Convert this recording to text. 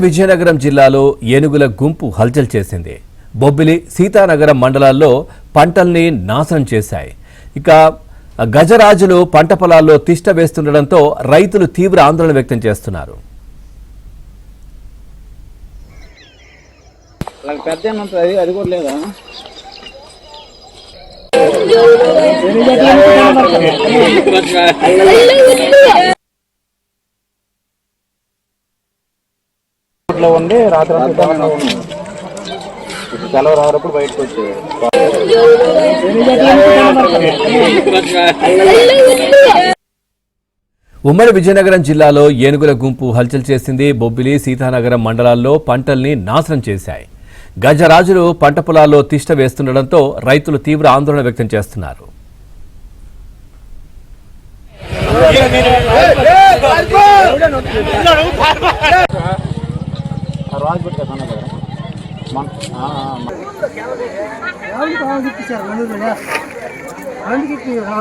విజయనగరం జిల్లాలో ఏనుగుల గుంపు హల్చల్ చేసింది. బొబ్బిలి, సీతానగరం మండలాల్లో పంటల్ని నాశనం చేశాయి. ఇక గజరాజులు పంట పొలాల్లో తిష్ట వేస్తుండటంతో రైతులు తీవ్ర ఆందోళన వ్యక్తం చేస్తున్నారు. ఉండి రాత్రి సెలవు రానప్పుడు బయటకు వచ్చేది. ఉమ్మడి విజయనగరం జిల్లాలో ఏనుగుల గుంపు హల్చల్ చేసింది. బొబ్బిలి, సీతానగరం మండలాల్లో పంటల్ని నాశనం చేశాయి. గజరాజులు పంట పొలాల్లో తిష్ట వేస్తుండటంతో రైతులు తీవ్ర ఆందోళన వ్యక్తం చేస్తున్నారు. రాజు